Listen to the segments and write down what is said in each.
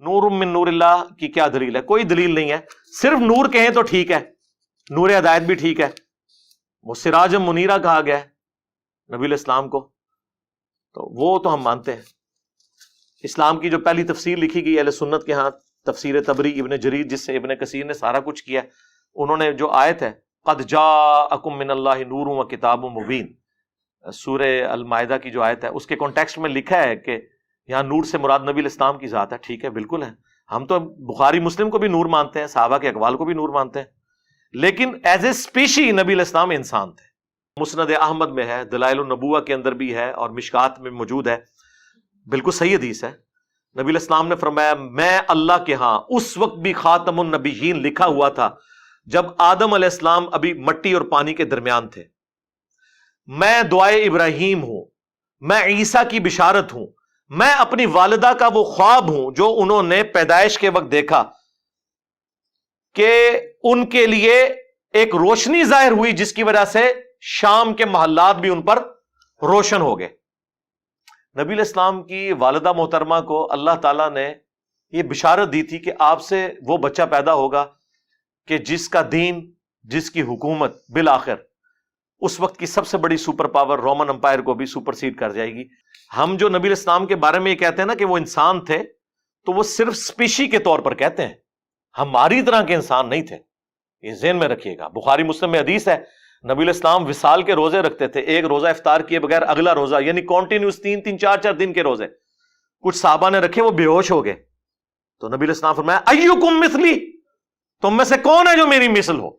نور من نور اللہ کی کیا دلیل ہے؟ کوئی دلیل نہیں ہے. صرف نور کہیں تو ٹھیک ہے، نور ہدایت بھی ٹھیک ہے، وہ سراج منیرہ کہا گیا ہے نبی الاسلام کو، تو وہ تو ہم مانتے ہیں. اسلام کی جو پہلی تفسیر لکھی گئی اہل سنت کے ہاں، تفسیر تبری ابن جریر، جس سے ابن کثیر نے سارا کچھ کیا، انہوں نے جو آیت ہے قد جاءکم من اللہ نور و کتاب مبین، سورہ المائدہ کی جو آیت ہے، اس کے کانٹیکسٹ میں لکھا ہے کہ یہاں نور سے مراد نبی الاسلام کی ذات ہے. ٹھیک ہے، بالکل ہے، ہم تو بخاری مسلم کو بھی نور مانتے ہیں، صحابہ کے اقوال کو بھی نور مانتے ہیں، لیکن ایز اے اسپیشی نبی الاسلام انسان تھے. مسند احمد میں ہے، دلائل النبوہ کے اندر بھی ہے، اور مشکات میں موجود ہے، بالکل صحیح حدیث ہے. نبی الاسلام نے فرمایا میں اللہ کے ہاں اس وقت بھی خاتم النبیین لکھا ہوا تھا جب آدم علیہ السلام ابھی مٹی اور پانی کے درمیان تھے. میں دعائے ابراہیم ہوں، میں عیسیٰ کی بشارت ہوں، میں اپنی والدہ کا وہ خواب ہوں جو انہوں نے پیدائش کے وقت دیکھا کہ ان کے لیے ایک روشنی ظاہر ہوئی جس کی وجہ سے شام کے محلات بھی ان پر روشن ہو گئے. نبی الاسلام کی والدہ محترمہ کو اللہ تعالیٰ نے یہ بشارت دی تھی کہ آپ سے وہ بچہ پیدا ہوگا کہ جس کا دین، جس کی حکومت بالآخر اس وقت کی سب سے بڑی سپر پاور رومن امپائر کو بھی سپر سیڈ کر جائے گی. ہم جو نبی الاسلام کے بارے میں یہ کہتے ہیں نا کہ وہ انسان تھے، تو وہ صرف اسپیشی کے طور پر کہتے ہیں، ہماری طرح کے انسان نہیں تھے. یہ ذہن میں رکھیے گا. بخاری مسلم میں حدیث ہے نبی الاسلام وصال کے روزے رکھتے تھے، ایک روزہ افطار کیے بغیر اگلا روزہ، یعنی کنٹینیوس 3 4 دن کے روزے. کچھ صحابہ نے رکھے، وہ بے ہوش ہو گئے، تو نبی الاسلام فرمایا ایکم مثلی، تم میں سے کون ہے جو میری مثل ہو؟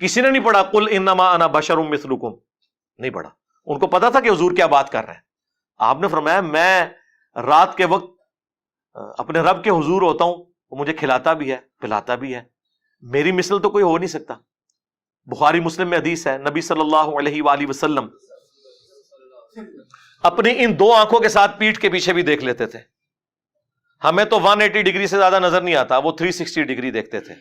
کسی نے نہیں پڑھا قل انما انا بشر مثلکم، نہیں پڑھا. ان کو پتا تھا کہ حضور کیا بات کر رہے ہیں. آپ نے فرمایا میں رات کے وقت اپنے رب کے حضور ہوتا ہوں، وہ مجھے کھلاتا بھی ہے پلاتا بھی ہے، میری مثل تو کوئی ہو نہیں سکتا. بخاری مسلم میں حدیث ہے نبی صلی اللہ علیہ وآلہ وسلم اپنی ان 2 آنکھوں کے ساتھ پیٹھ کے پیچھے بھی دیکھ لیتے تھے. ہمیں تو 180 ڈگری سے زیادہ نظر نہیں آتا، وہ 360 ڈگری دیکھتے تھے.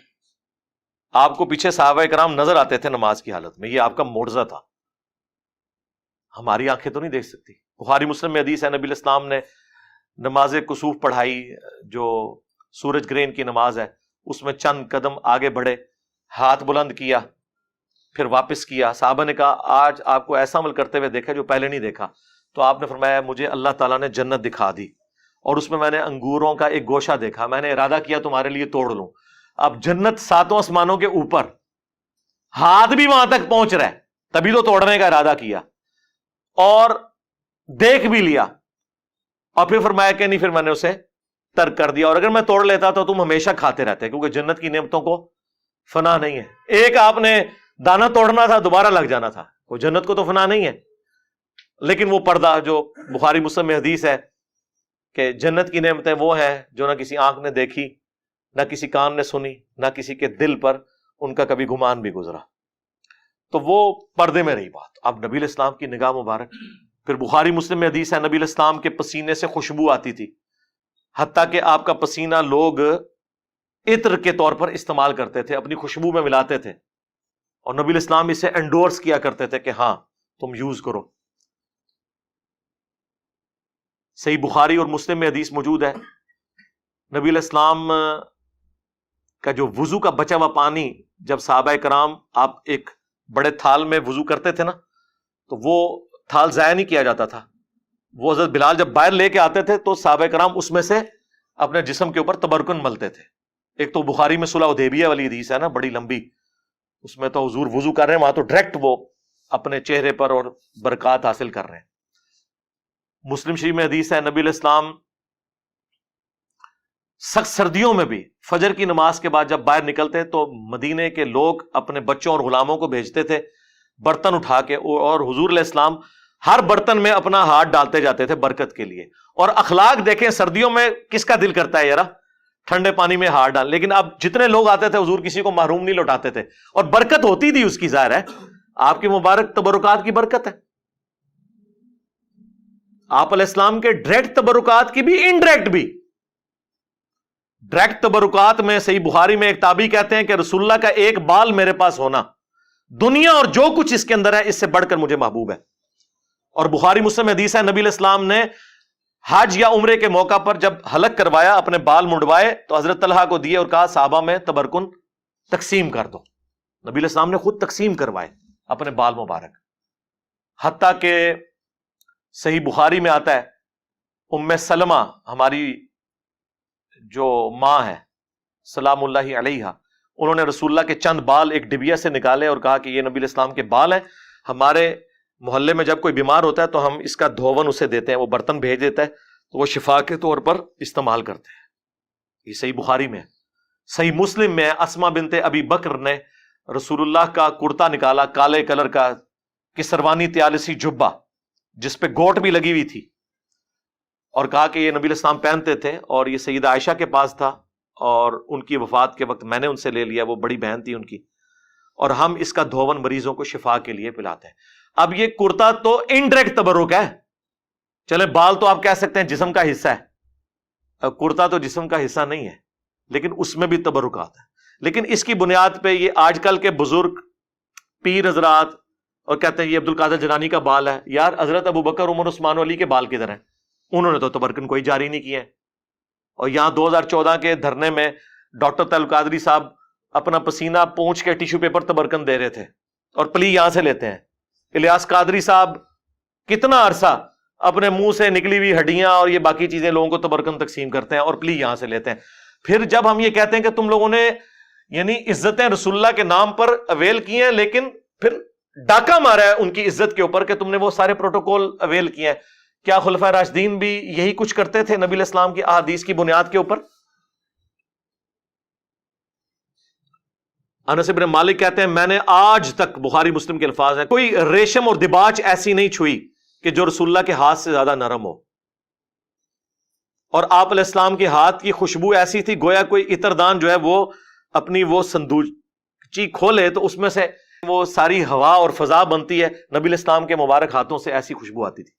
آپ کو پیچھے صحابہ کرام نظر آتے تھے نماز کی حالت میں، یہ آپ کا معجزہ تھا. ہماری آنکھیں تو نہیں دیکھ سکتی. بخاری مسلم میں حدیث ہے نبی الاسلام نے نماز کسوف پڑھائی، جو سورج گرہن کی نماز ہے، اس میں چند قدم آگے بڑھے، ہاتھ بلند کیا، پھر واپس کیا. صحابہ نے کہا آج آپ کو ایسا عمل کرتے ہوئے دیکھا جو پہلے نہیں دیکھا. تو آپ نے فرمایا مجھے اللہ تعالیٰ نے جنت دکھا دی، اور اس میں نے انگوروں کا ایک گوشہ دیکھا، میں نے ارادہ کیا تمہارے لیے توڑ لوں. اب جنت 7 آسمانوں کے اوپر، ہاتھ بھی وہاں تک پہنچ رہا ہے، تبھی تو توڑنے کا ارادہ کیا، اور دیکھ بھی لیا، اور پھر فرمایا کہ نہیں، پھر میں نے اسے ترک کر دیا، اور اگر میں توڑ لیتا تو تم ہمیشہ کھاتے رہتے، کیونکہ جنت کی نعمتوں کو فنا نہیں ہے. ایک آپ نے دانا توڑنا تھا، دوبارہ لگ جانا تھا، کوئی جنت کو تو فنا نہیں ہے. لیکن وہ پردہ جو بخاری مسلم میں حدیث ہے کہ جنت کی نعمتیں وہ ہیں جو نہ کسی آنکھ نے دیکھی، نہ کسی کان نے سنی، نہ کسی کے دل پر ان کا کبھی گمان بھی گزرا. تو وہ پردے میں رہی بات. اب نبی الاسلام کی نگاہ مبارک. پھر بخاری مسلم میں حدیث ہے نبی الاسلام کے پسینے سے خوشبو آتی تھی، حتیٰ کہ آپ کا پسینہ لوگ عطر کے طور پر استعمال کرتے تھے، اپنی خوشبو میں ملاتے تھے، اور نبی الاسلام اسے انڈورس کیا کرتے تھے کہ ہاں تم یوز کرو. صحیح بخاری اور مسلم میں حدیث موجود ہے نبی الاسلام کا جو وضو کا بچا ہوا پانی، جب صحابہ کرام آپ ایک بڑے تھال میں وضو کرتے تھے نا، تو وہ تھال ضائع نہیں کیا جاتا تھا. وہ حضرت بلال جب باہر لے کے آتے تھے تو صحابہ کرام اس میں سے اپنے جسم کے اوپر تبرکن ملتے تھے. ایک تو بخاری میں صلح حدیبیہ والی حدیث ہے نا، بڑی لمبی، اس میں تو حضور وضو کر رہے ہیں، وہاں تو ڈائریکٹ وہ اپنے چہرے پر اور برکات حاصل کر رہے ہیں. مسلم شریف میں حدیث ہے نبی الاسلام سخت سردیوں میں بھی فجر کی نماز کے بعد جب باہر نکلتے تو مدینے کے لوگ اپنے بچوں اور غلاموں کو بھیجتے تھے برتن اٹھا کے، اور حضور علیہ السلام ہر برتن میں اپنا ہاتھ ڈالتے جاتے تھے برکت کے لیے. اور اخلاق دیکھیں، سردیوں میں کس کا دل کرتا ہے یارا ٹھنڈے پانی میں ہاتھ ڈال، لیکن اب جتنے لوگ آتے تھے حضور کسی کو محروم نہیں لوٹاتے تھے، اور برکت ہوتی تھی اس کی. ظاہر ہے آپ کی مبارک تبرکات کی برکت ہے. آپ علیہ السلام کے ڈائریکٹ تبرکات کی بھی، انڈائریکٹ بھی. ڈائریکٹ تبرکات میں صحیح بخاری میں ایک تابعی کہتے ہیں کہ رسول اللہ کا ایک بال میرے پاس ہونا دنیا اور جو کچھ اس کے اندر ہے اس سے بڑھ کر مجھے محبوب ہے. اور بخاری مسلم حدیث ہے نبی علیہ السلام نے حج یا عمرے کے موقع پر جب حلق کروایا اپنے بال منڈوائے تو حضرت طلحہ کو دیے اور کہا صحابہ میں تبرکن تقسیم کر دو. نبی علیہ السلام نے خود تقسیم کروائے اپنے بال مبارک. حتیٰ کہ صحیح بخاری میں آتا ہے ام سلمہ ہماری جو ماں ہے سلام اللہ علیہا، انہوں نے رسول اللہ کے چند بال ایک ڈبیا سے نکالے اور کہا کہ یہ نبی علیہ السلام کے بال ہیں، ہمارے محلے میں جب کوئی بیمار ہوتا ہے تو ہم اس کا دھون اسے دیتے ہیں، وہ برتن بھیج دیتا ہے تو وہ شفا کے طور پر استعمال کرتے ہیں. یہ صحیح بخاری میں ہے. صحیح مسلم میں اسما بنت ابی بکر نے رسول اللہ کا کرتا نکالا کالے کلر کا کسروانی تیالسی جبہ جس پہ گوٹ بھی لگی ہوئی تھی، اور کہا کہ یہ نبی علیہ السلام پہنتے تھے، اور یہ سیدہ عائشہ کے پاس تھا اور ان کی وفات کے وقت میں نے ان سے لے لیا، وہ بڑی بہن تھی ان کی، اور ہم اس کا دھون مریضوں کو شفا کے لیے پلاتے ہیں. اب یہ کرتا تو انڈائریکٹ تبرک ہے، چلے بال تو آپ کہہ سکتے ہیں جسم کا حصہ ہے، کرتا تو جسم کا حصہ نہیں ہے، لیکن اس میں بھی تبرکات ہے. لیکن اس کی بنیاد پہ یہ آج کل کے بزرگ پیر حضرات اور کہتے ہیں یہ عبد القادر جیلانی کا بال ہے. یار حضرت ابو بکر عمر عثمان و علی کے بال کدھر ہیں؟ انہوں نے تو تبرکن کوئی جاری نہیں کیا ہے. اور یہاں 2014 کے دھرنے میں ڈاکٹر طلب قادری صاحب اپنا پسینہ پونچھ کے ٹیشو پیپر تبرکن دے رہے تھے اور پلی یہاں سے لیتے ہیں. الیاس قادری صاحب کتنا عرصہ اپنے منہ سے نکلی ہوئی ہڈیاں اور یہ باقی چیزیں لوگوں کو تبرکن تقسیم کرتے ہیں اور پلی یہاں سے لیتے ہیں. پھر جب ہم یہ کہتے ہیں کہ تم لوگوں نے یعنی عزتیں رسول اللہ کے نام پر اویل کی ہیں، لیکن پھر ڈاکہ مارا ہے ان کی عزت کے اوپر کہ تم نے وہ سارے پروٹوکول اویل کیے ہیں. کیا خلفائے راشدین بھی یہی کچھ کرتے تھے نبی علیہ السلام کی احادیث کی بنیاد کے اوپر؟ انس بن مالک کہتے ہیں میں نے آج تک، بخاری مسلم کے الفاظ ہیں، کوئی ریشم اور دباچ ایسی نہیں چھوئی کہ جو رسول اللہ کے ہاتھ سے زیادہ نرم ہو. اور آپ علیہ السلام کے ہاتھ کی خوشبو ایسی تھی گویا کوئی عطردان جو ہے وہ اپنی وہ صندوقچی کھولے تو اس میں سے وہ ساری ہوا اور فضا بنتی ہے. نبی علیہ السلام کے مبارک ہاتھوں سے ایسی خوشبو آتی تھی.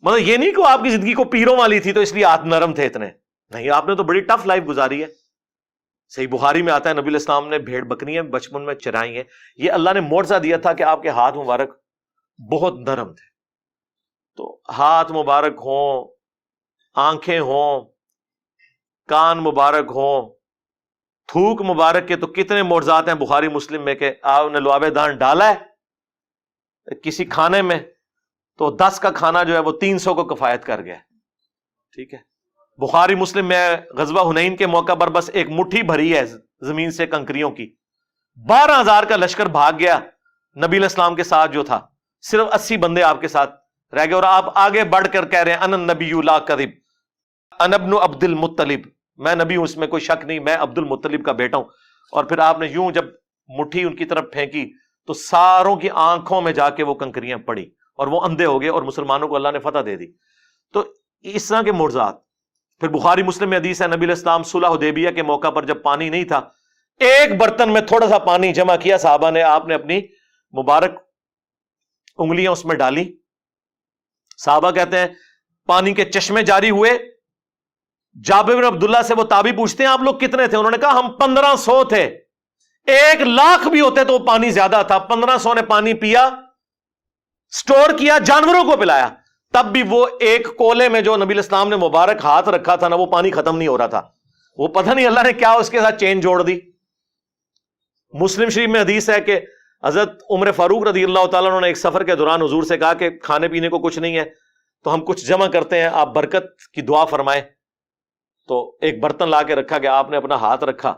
مطلب یہ نہیں کہ آپ کی زندگی کو پیروں والی تھی تو اس لیے ہاتھ نرم تھے اتنے، نہیں، آپ نے تو بڑی ٹف لائف گزاری ہے. صحیح بخاری میں آتا ہے نبی علیہ السلام نے بھیڑ بکریاں بچپن میں چرائی ہیں. یہ اللہ نے معجزہ دیا تھا کہ آپ کے ہاتھ مبارک بہت نرم تھے. تو ہاتھ مبارک ہوں، آنکھیں ہوں، کان مبارک ہوں، تھوک مبارک کے تو کتنے معجزات ہیں بخاری مسلم میں کہ آپ نے لعاب دان ڈالا ہے کسی کھانے میں تو 10 کا کھانا جو ہے وہ 300 کو کفایت کر گیا. ٹھیک ہے. بخاری مسلم میں غزوہ حنین کے موقع پر بس ایک مٹھی بھری ہے زمین سے کنکریوں کی، 12,000 کا لشکر بھاگ گیا نبی علیہ السلام کے ساتھ جو تھا، صرف 80 بندے آپ کے ساتھ رہ گئے، اور آپ آگے بڑھ کر کہہ رہے ہیں انا النبی لا کذب انا ابن عبد المطلب، میں نبی ہوں اس میں کوئی شک نہیں، میں عبد المطلب کا بیٹا ہوں. اور پھر آپ نے یوں جب مٹھی ان کی طرف پھینکی تو ساروں کی آنکھوں میں جا کے وہ کنکریاں پڑی اور وہ اندھے ہو گئے اور مسلمانوں کو اللہ نے فتح دے دی. تو اس طرح کے معجزات. پھر بخاری مسلم میں حدیث ہے نبی علیہ السلام صلح حدیبیہ کے موقع پر جب پانی نہیں تھا، ایک برتن میں تھوڑا سا پانی جمع کیا صحابہ نے، آپ نے اپنی مبارک انگلیاں اس میں ڈالی. صحابہ کہتے ہیں پانی کے چشمے جاری ہوئے. جابر بن عبداللہ سے وہ تابعی پوچھتے ہیں آپ لوگ کتنے تھے؟ انہوں نے کہا ہم 1500 تھے. 1,00,000 بھی ہوتے تو پانی زیادہ تھا. 1500 نے پانی پیا، سٹور کیا، جانوروں کو پلایا. تب بھی وہ ایک کولے میں جو نبی الاسلام نے مبارک ہاتھ رکھا تھا نا، وہ پانی ختم نہیں ہو رہا تھا. وہ پتہ نہیں اللہ نے کیا اس کے ساتھ چین جوڑ دی. مسلم شریف میں حدیث ہے کہ حضرت عمر فاروق رضی اللہ تعالیٰ عنہ نے ایک سفر کے دوران حضور سے کہا کہ کھانے پینے کو کچھ نہیں ہے تو ہم کچھ جمع کرتے ہیں، آپ برکت کی دعا فرمائیں. تو ایک برتن لا کے رکھا گیا، آپ نے اپنا ہاتھ رکھا.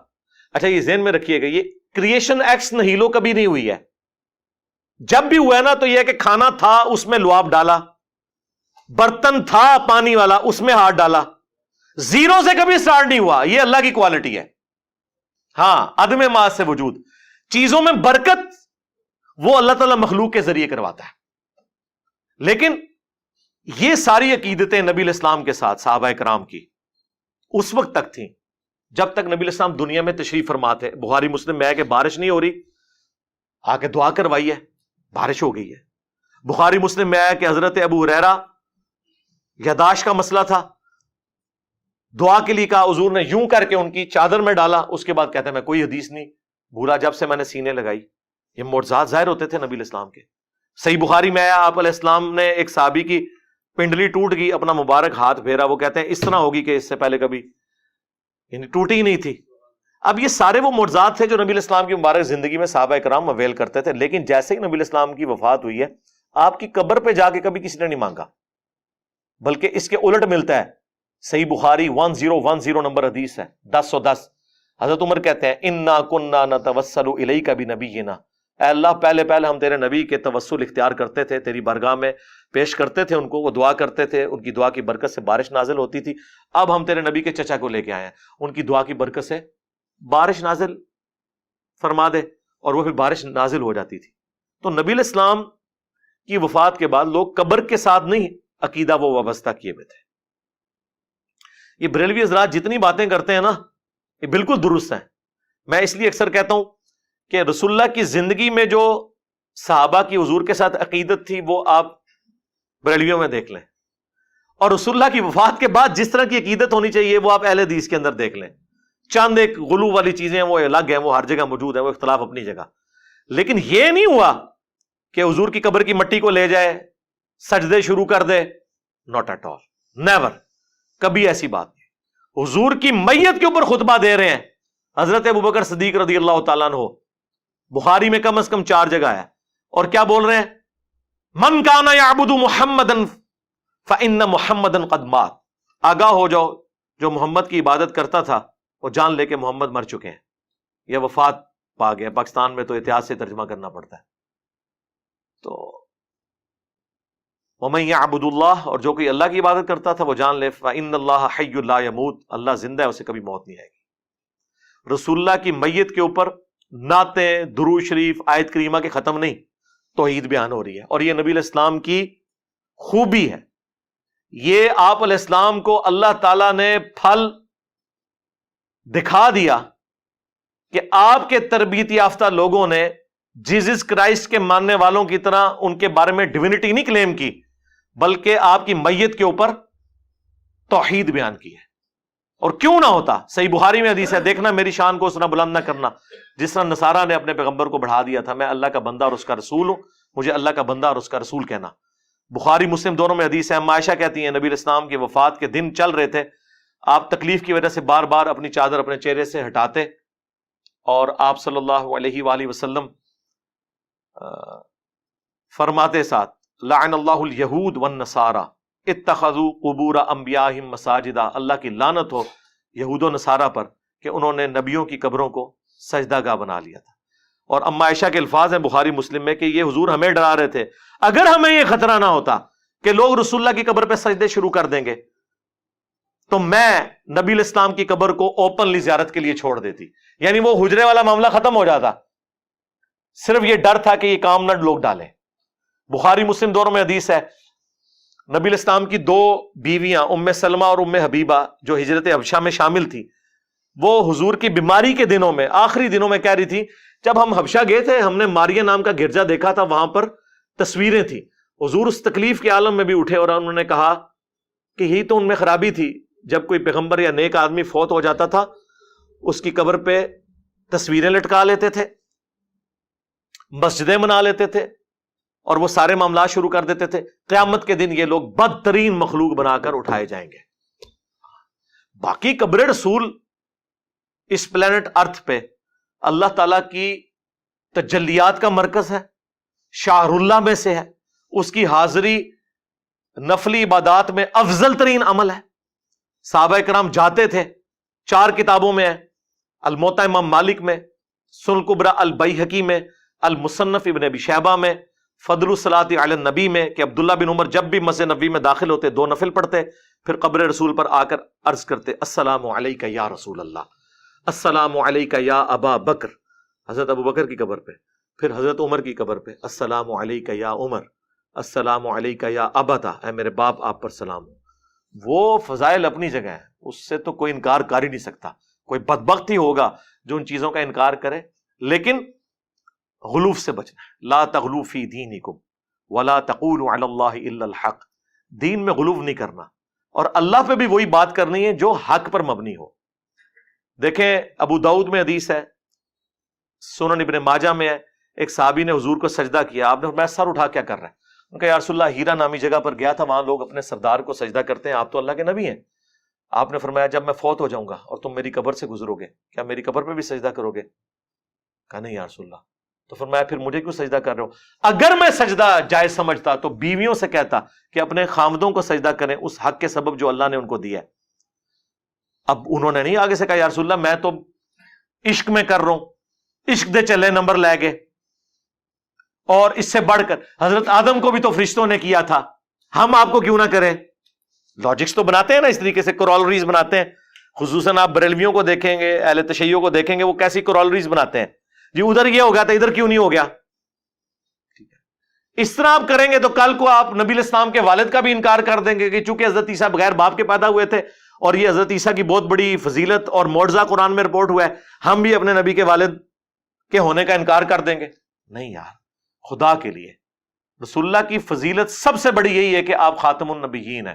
اچھا یہ ذہن میں رکھیے گا، یہ کریشن ایکس نہیلو کبھی نہیں ہوئی ہے. جب بھی ہوا ہے نا تو یہ کہ کھانا تھا اس میں لعاب ڈالا، برتن تھا پانی والا اس میں ہاتھ ڈالا. زیرو سے کبھی سٹارٹ نہیں ہوا. یہ اللہ کی کوالٹی ہے. ہاں عدم ما سے وجود. چیزوں میں برکت وہ اللہ تعالیٰ مخلوق کے ذریعے کرواتا ہے. لیکن یہ ساری عقیدتیں نبی علیہ السلام کے ساتھ صحابہ کرام کی اس وقت تک تھیں جب تک نبی علیہ السلام دنیا میں تشریف فرما تھے. بخاری مسلم میں ہے کہ بارش نہیں ہو رہی، آ کے دعا کروائی ہے، بارش ہو گئی ہے. بخاری مسلم میں ہے کہ حضرت ابو ہریرہ یاداشت کا مسئلہ تھا، دعا کے لیے کہا، حضور نے یوں کر کے ان کی چادر میں ڈالا. اس کے بعد کہتے ہیں میں کوئی حدیث نہیں بھولا جب سے میں نے سینے لگائی. یہ معجزات ظاہر ہوتے تھے نبی علیہ السلام کے. صحیح بخاری میں آیا آپ علیہ السلام نے ایک صحابی کی پنڈلی ٹوٹ گئی, اپنا مبارک ہاتھ پھیرا, وہ کہتے ہیں اس طرح ہوگی کہ اس سے پہلے کبھی یعنی ٹوٹی ہی نہیں تھی. اب یہ سارے وہ معجزات تھے جو نبی الاسلام کی مبارک زندگی میں صحابہ کرام اویل کرتے تھے, لیکن جیسے ہی نبی الاسلام کی وفات ہوئی ہے آپ کی قبر پہ جا کے کبھی کسی نے نہیں مانگا, بلکہ اس کے الٹ ملتا ہے. صحیح بخاری 1010 نمبر حدیث ہے 1010. حضرت عمر کہتے ہیں انا کنا نتوسل الیک بنبینا, اے اللہ پہلے ہم تیرے نبی کے توسل اختیار کرتے تھے, تیری بارگاہ میں پیش کرتے تھے ان کو, وہ دعا کرتے تھے, ان کی دعا کی برکت سے بارش نازل ہوتی تھی. اب ہم تیرے نبی کے چچا کو لے کے آئے ہیں, ان کی دعا کی برکت سے بارش نازل فرما دے, اور وہ پھر بارش نازل ہو جاتی تھی. تو نبی الاسلام کی وفات کے بعد لوگ قبر کے ساتھ نہیں عقیدہ وہ وابستہ کیے ہوئے تھے. یہ بریلوی حضرات جتنی باتیں کرتے ہیں نا یہ بالکل درست ہیں. میں اس لیے اکثر کہتا ہوں کہ رسول اللہ کی زندگی میں جو صحابہ کی حضور کے ساتھ عقیدت تھی وہ آپ بریلویوں میں دیکھ لیں, اور رسول اللہ کی وفات کے بعد جس طرح کی عقیدت ہونی چاہیے وہ آپ اہل حدیث کے اندر دیکھ لیں. چند ایک غلو والی چیزیں وہ الگ ہیں, وہ ہر جگہ موجود ہیں, وہ اختلاف اپنی جگہ, لیکن یہ نہیں ہوا کہ حضور کی قبر کی مٹی کو لے جائے سجدے شروع کر دے. ناٹ ایٹ آل, نیور, کبھی ایسی بات نہیں. حضور کی میت کے اوپر خطبہ دے رہے ہیں حضرت ابوبکر صدیق رضی اللہ تعالیٰ عنہ, بخاری میں کم از کم 4 جگہ ہے, اور کیا بول رہے ہیں, من کان یعبد محمدا فإن محمدا قد مات. آگاہ ہو جاؤ, جو محمد کی عبادت کرتا تھا وہ جان لے کہ محمد مر چکے ہیں, یہ وفات پا گیا. پاکستان میں تو احتیاط سے ترجمہ کرنا پڑتا ہے. تو وَمَن يَعْبُدُ اللَّهَ, اور جو کوئی اللہ کی عبادت کرتا تھا وہ جان لے فَإِنَّ اللَّهَ حَيٌّ لَا يَمُوتُ, اللہ زندہ ہے, اسے کبھی موت نہیں آئے گی. رسول اللہ کی میت کے اوپر نعتیں, درود شریف, آیت کریمہ کے ختم نہیں, توحید بیان ہو رہی ہے, اور یہ نبی علیہ السلام کی خوبی ہے. یہ آپ علیہ السلام کو اللہ تعالیٰ نے پھل دکھا دیا کہ آپ کے تربیت یافتہ لوگوں نے جیزس کرائسٹ کے ماننے والوں کی طرح ان کے بارے میں ڈیوینٹی نہیں کلیم کی, بلکہ آپ کی میت کے اوپر توحید بیان کی ہے. اور کیوں نہ ہوتا, صحیح بخاری میں حدیث ہے, دیکھنا میری شان کو اس طرح بلند نہ کرنا جس طرح نصارہ نے اپنے پیغمبر کو بڑھا دیا تھا. میں اللہ کا بندہ اور اس کا رسول ہوں, مجھے اللہ کا بندہ اور اس کا رسول کہنا. بخاری مسلم دونوں میں حدیث ہے. عائشہ کہتی ہیں نبی علیہ السلام کی وفات کے دن چل رہے تھے, آپ تکلیف کی وجہ سے بار بار اپنی چادر اپنے چہرے سے ہٹاتے, اور آپ صلی اللہ علیہ وآلہ وسلم فرماتے ساتھ لعن اللہ الیہود والنصارى اتخذوا قبور انبیائہم مساجدا, اللہ کی لعنت ہو یہود و نصارہ پر کہ انہوں نے نبیوں کی قبروں کو سجدہ گاہ بنا لیا تھا. اور اما عائشہ کے الفاظ ہیں بخاری مسلم میں کہ یہ حضور ہمیں ڈرا رہے تھے, اگر ہمیں یہ خطرہ نہ ہوتا کہ لوگ رسول اللہ کی قبر پہ سجدے شروع کر دیں گے تو میں نبی الاسلام کی قبر کو اوپنلی زیارت کے لیے چھوڑ دیتی. یعنی وہ حجرے والا معاملہ ختم ہو جاتا, صرف یہ ڈر تھا کہ یہ کام نہ لوگ ڈالیں. بخاری مسلم دونوں میں حدیث ہے, نبی الاسلام کی 2 بیویاں ام سلمہ اور ام حبیبہ جو ہجرت حبشہ میں شامل تھی, وہ حضور کی بیماری کے دنوں میں, آخری دنوں میں کہہ رہی تھی جب ہم حبشہ گئے تھے ہم نے ماریہ نام کا گرجا دیکھا تھا, وہاں پر تصویریں تھیں. حضور اس تکلیف کے عالم میں بھی اٹھے اور انہوں نے کہا کہ یہی تو ان میں خرابی تھی, جب کوئی پیغمبر یا نیک آدمی فوت ہو جاتا تھا اس کی قبر پہ تصویریں لٹکا لیتے تھے, مسجدیں بنا لیتے تھے, اور وہ سارے معاملات شروع کر دیتے تھے. قیامت کے دن یہ لوگ بدترین مخلوق بنا کر اٹھائے جائیں گے. باقی قبر رسول اس پلانٹ ارتھ پہ اللہ تعالیٰ کی تجلیات کا مرکز ہے, شاہر اللہ میں سے ہے, اس کی حاضری نفلی عبادات میں افضل ترین عمل ہے. صحابہ کرام جاتے تھے, 4 کتابوں میں ہے, الموطا امام مالک میں, سنن کبریٰ البیہقی میں, المصنف ابن ابی شیبہ میں, فضل الصلاۃ علی النبی میں کہ عبداللہ بن عمر جب بھی مسجد نبی میں داخل ہوتے 2 نفل پڑھتے, پھر قبر رسول پر آ کر عرض کرتے السلام علیک یا رسول اللہ, السلام علیک یا ابا بکر, حضرت ابو بکر کی قبر پہ, پھر حضرت عمر کی قبر پہ السلام علیک یا عمر, السلام علیک یا ابتا, اے میرے باپ آپ پر سلام ہو. وہ فضائل اپنی جگہ ہیں, اس سے تو کوئی انکار کر ہی نہیں سکتا. کوئی بدبخت ہی ہوگا جو ان چیزوں کا انکار کرے, لیکن غلوف سے بچنا ہے. لا تغلو فی دینکم ولا تقولوا علی اللہ الا الحق, دین میں غلوف نہیں کرنا, اور اللہ پہ بھی وہی بات کرنی ہے جو حق پر مبنی ہو. دیکھیں ابو داؤد میں حدیث ہے, سنن ابن ماجہ میں ہے, ایک صحابی نے حضور کو سجدہ کیا, آپ نے فرمایا سر اٹھا کیا کر رہے ہیں؟ کہ یا رسول اللہ ہیرا نامی جگہ پر گیا تھا، وہاں لوگ اپنے سردار کو سجدہ کرتے ہیں، آپ تو اللہ کے نبی ہیں. آپ نے فرمایا جب میں فوت ہو جاؤں گا اور تم میری قبر سے گزرو گے، کیا میری قبر پہ بھی سجدہ کرو گے؟ کہا نہیں یا رسول اللہ. تو فرمایا پھر مجھے کیوں سجدہ کر رہے ہو؟ اگر میں سجدہ جائز سمجھتا تو بیویوں سے کہتا کہ اپنے خامدوں کو سجدہ کریں اس حق کے سبب جو اللہ نے ان کو دیا ہے. اب انہوں نے نہیں آگے سے کہا یا رسول اللہ میں تو عشق میں کر رہا ہوں، عشق دے چلے نمبر لے گئے. اور اس سے بڑھ کر حضرت آدم کو بھی تو فرشتوں نے کیا تھا، ہم آپ کو کیوں نہ کریں؟ لاجکس تو بناتے ہیں نا اس طریقے سے، کرولریز بناتے ہیں. خصوصاً آپ بریلویوں کو دیکھیں گے، اہل تشیع کو دیکھیں گے، وہ کیسی کرولریز بناتے ہیں. جی ادھر یہ ہو گیا تھا، ادھر کیوں نہیں ہو گیا؟ اس طرح آپ کریں گے تو کل کو آپ نبی الاسلام کے والد کا بھی انکار کر دیں گے کہ چونکہ حضرت عیسیٰ بغیر باپ کے پیدا ہوئے تھے اور یہ حضرت عیسیٰ کی بہت بڑی فضیلت اور معجزہ قرآن میں رپورٹ ہوا ہے، ہم بھی اپنے نبی کے والد کے ہونے کا انکار کر دیں گے. نہیں یار، خدا کے لیے رسول اللہ کی فضیلت سب سے بڑی یہی ہے کہ آپ خاتم النبیین ہیں.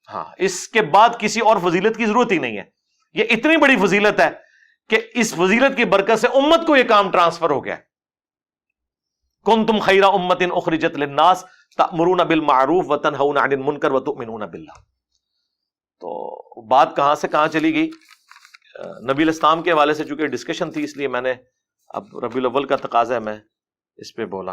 ہاں، اس کے بعد کسی اور فضیلت کی ضرورت ہی نہیں ہے. یہ اتنی بڑی فضیلت ہے کہ اس فضیلت کی برکت سے امت کو یہ کام ٹرانسفر ہو گیا. کنتم خیر امت اخرجت للناس تأمرون بالمعروف وتنہون عن المنکر وتؤمنون باللہ. تو بات کہاں سے کہاں چلی گئی؟ نبی الاسلام کے حوالے سے چونکہ ڈسکشن تھی اس لیے میں نے اب ربیع الاول کا تقاضا ہے میں اس پہ بولا.